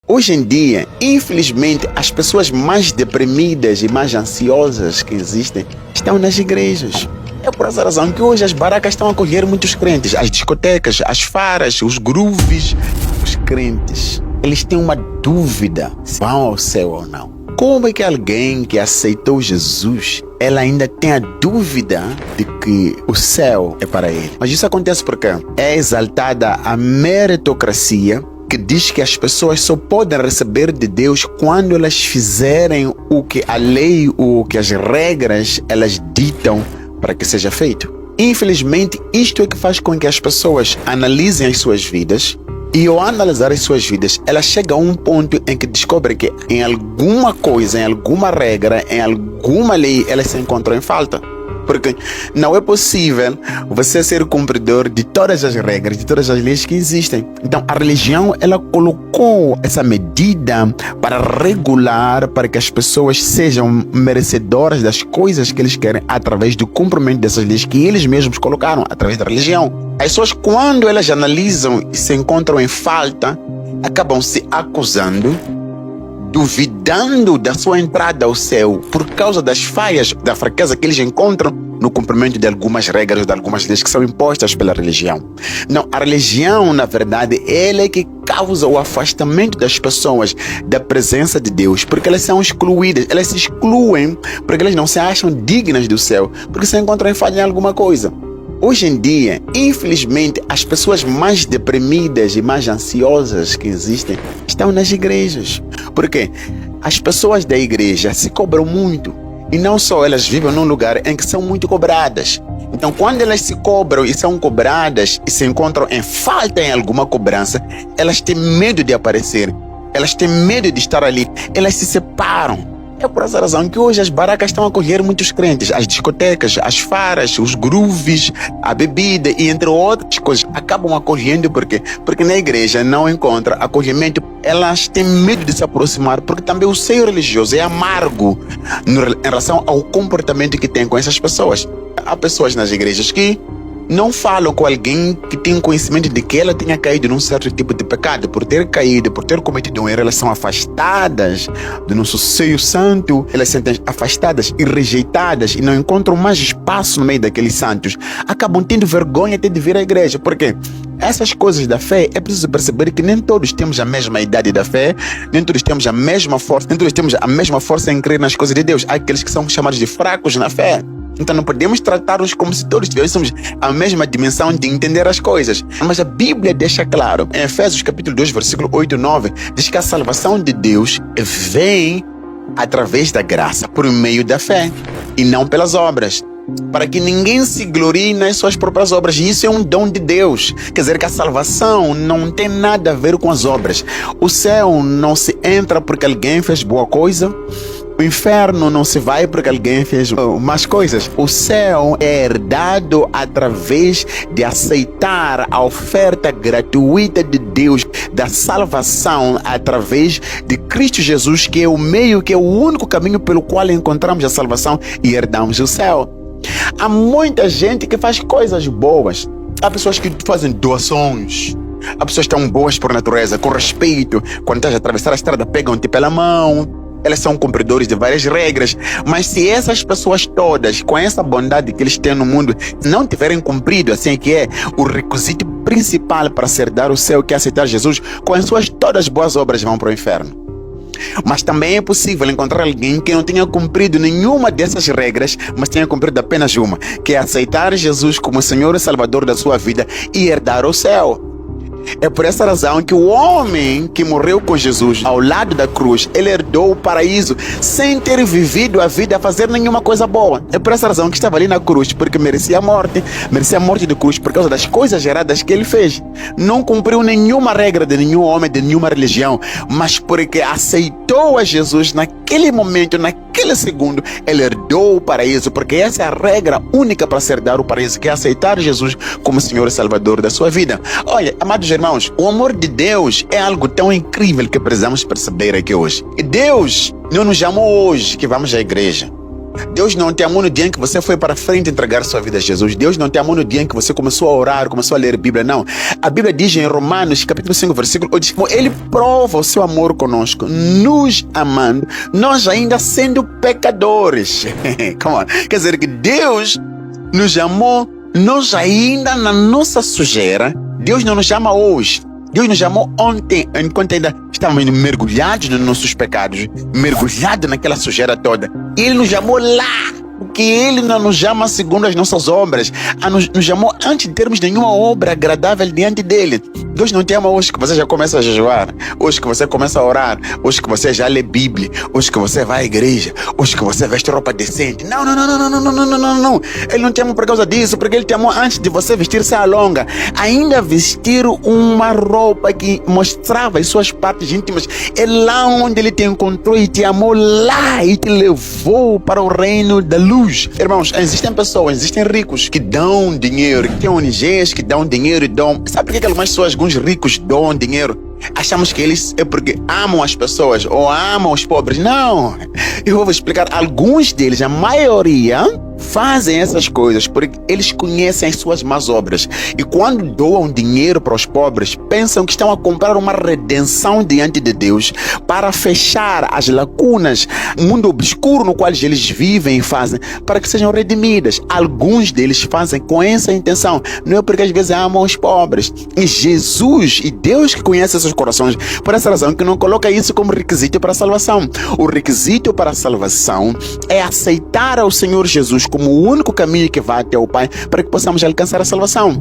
Hoje em dia, infelizmente, as pessoas mais deprimidas e mais ansiosas que existem estão nas igrejas. É por essa razão que hoje as barracas estão a acolher muitos crentes, as discotecas, as faras, os grooves. Os crentes, eles têm uma dúvida se vão ao céu ou não. Como é que alguém que aceitou Jesus, ela ainda tem a dúvida de que o céu é para ele? Mas isso acontece porque é exaltada a meritocracia, que diz que as pessoas só podem receber de Deus quando elas fizerem o que a lei, o que as regras, elas ditam para que seja feito. Infelizmente, isto é que faz com que as pessoas analisem as suas vidas e ao analisar as suas vidas, elas chegam a um ponto em que descobrem que em alguma coisa, em alguma regra, em alguma lei, elas se encontram em falta. Porque não é possível você ser cumpridor de todas as regras, de todas as leis que existem. Então a religião, ela colocou essa medida para regular, para que as pessoas sejam merecedoras das coisas que eles querem através do cumprimento dessas leis que eles mesmos colocaram através da religião. As pessoas, quando elas analisam e se encontram em falta, acabam se acusando, duvidando da sua entrada ao céu por causa das falhas, da fraqueza que eles encontram no cumprimento de algumas regras, de algumas leis que são impostas pela religião. Não, a religião, na verdade, ela é que causa o afastamento das pessoas da presença de Deus, porque elas são excluídas, elas se excluem porque elas não se acham dignas do céu, porque se encontram em falha em alguma coisa. Hoje em dia, infelizmente, as pessoas mais deprimidas e mais ansiosas que existem estão nas igrejas. Porque as pessoas da igreja se cobram muito. E não só, elas vivem num lugar em que são muito cobradas. Então, quando elas se cobram e são cobradas e se encontram em falta em alguma cobrança, elas têm medo de aparecer. Elas têm medo de estar ali. Elas se separam. É por essa razão que hoje as barracas estão a acolher muitos crentes. As discotecas, as faras, os grooves, a bebida e entre outras coisas acabam acolhendo porque na igreja não encontra acolhimento. Elas têm medo de se aproximar porque também o seio religioso é amargo em relação ao comportamento que tem com essas pessoas. Há pessoas nas igrejas que não falam com alguém que tem conhecimento de que ela tenha caído num certo tipo de pecado, por ter caído, por ter cometido um erro. Elas são afastadas do nosso seio santo, elas se sentem afastadas e rejeitadas e não encontram mais espaço no meio daqueles santos. Acabam tendo vergonha até de vir à igreja. Por quê? Essas coisas da fé, é preciso perceber que nem todos temos a mesma idade da fé, nem todos temos a mesma força, nem todos temos a mesma força em crer nas coisas de Deus. Há aqueles que são chamados de fracos na fé. Então não podemos tratar-os como se todos tivéssemos a mesma dimensão de entender as coisas. Mas a Bíblia deixa claro, em Efésios capítulo 2, versículo 8 e 9, diz que a salvação de Deus vem através da graça, por meio da fé, e não pelas obras, para que ninguém se glorie nas suas próprias obras. E isso é um dom de Deus. Quer dizer que a salvação não tem nada a ver com as obras. O céu não se entra porque alguém fez boa coisa. O inferno não se vai porque alguém fez más coisas. O céu é herdado através de aceitar a oferta gratuita de Deus, da salvação através de Cristo Jesus, que é o meio, que é o único caminho pelo qual encontramos a salvação e herdamos o céu. Há muita gente que faz coisas boas. Há pessoas que fazem doações. Há pessoas que estão boas por natureza, com respeito. Quando estás a atravessar a estrada, pegam-te pela mão. Elas são cumpridores de várias regras. Mas se essas pessoas todas, com essa bondade que eles têm no mundo, não tiverem cumprido, assim que é o requisito principal para se herdar o céu, que é aceitar Jesus, com as suas todas boas obras vão para o inferno. Mas também é possível encontrar alguém que não tenha cumprido nenhuma dessas regras, mas tenha cumprido apenas uma, que é aceitar Jesus como Senhor e Salvador da sua vida e herdar o céu. É por essa razão que o homem que morreu com Jesus ao lado da cruz, ele herdou o paraíso sem ter vivido a vida a fazer nenhuma coisa boa. É por essa razão que estava ali na cruz, porque merecia a morte de cruz por causa das coisas erradas que ele fez. Não cumpriu nenhuma regra de nenhum homem, de nenhuma religião, mas porque aceitou a Jesus naquele momento, naquele segundo, ele herdou o paraíso, porque essa é a regra única para se herdar o paraíso, que é aceitar Jesus como Senhor e Salvador da sua vida. Olha, amados irmãos, o amor de Deus é algo tão incrível que precisamos perceber aqui hoje. E Deus não nos chamou hoje que vamos à igreja. Deus não te amou no dia em que você foi para frente entregar sua vida a Jesus. Deus não te amou no dia em que você começou a orar, começou a ler a Bíblia. Não. A Bíblia diz em Romanos, capítulo 5, versículo 8, diz, Ele prova o seu amor conosco, nos amando, nós ainda sendo pecadores. Come on. Quer dizer que Deus nos amou, nós ainda na nossa sujeira. Deus não nos ama hoje. Deus nos amou ontem, enquanto ainda estávamos mergulhados nos nossos pecados, mergulhados naquela sujeira toda. Ele nos amou lá, porque Ele não nos ama segundo as nossas obras. Nos amou antes de termos nenhuma obra agradável diante dEle. Deus não te ama hoje que você já começa a jejuar, hoje que você começa a orar, hoje que você já lê Bíblia, hoje que você vai à igreja, hoje que você veste roupa decente. Não. Ele não te ama por causa disso, porque Ele te amou antes de você vestir saia longa. Ainda vestir uma roupa que mostrava as suas partes íntimas. É lá onde Ele te encontrou e te amou lá e te levou para o reino da luz. Irmãos, existem pessoas, existem ricos que dão dinheiro, que têm ONGs que dão dinheiro e dão. Sabe por que algumas pessoas, alguns ricos dão dinheiro? Achamos que eles é porque amam as pessoas ou amam os pobres. Não, eu vou explicar. Alguns deles, a maioria, fazem essas coisas porque eles conhecem as suas más obras. E quando doam dinheiro para os pobres, pensam que estão a comprar uma redenção diante de Deus para fechar as lacunas, o mundo obscuro no qual eles vivem e fazem, para que sejam redimidas. Alguns deles fazem com essa intenção. Não é porque às vezes amam os pobres. E Jesus e Deus que conhece esses corações, por essa razão que não coloca isso como requisito para a salvação. O requisito para a salvação é aceitar ao Senhor Jesus como o único caminho que vai até o Pai para que possamos alcançar a salvação.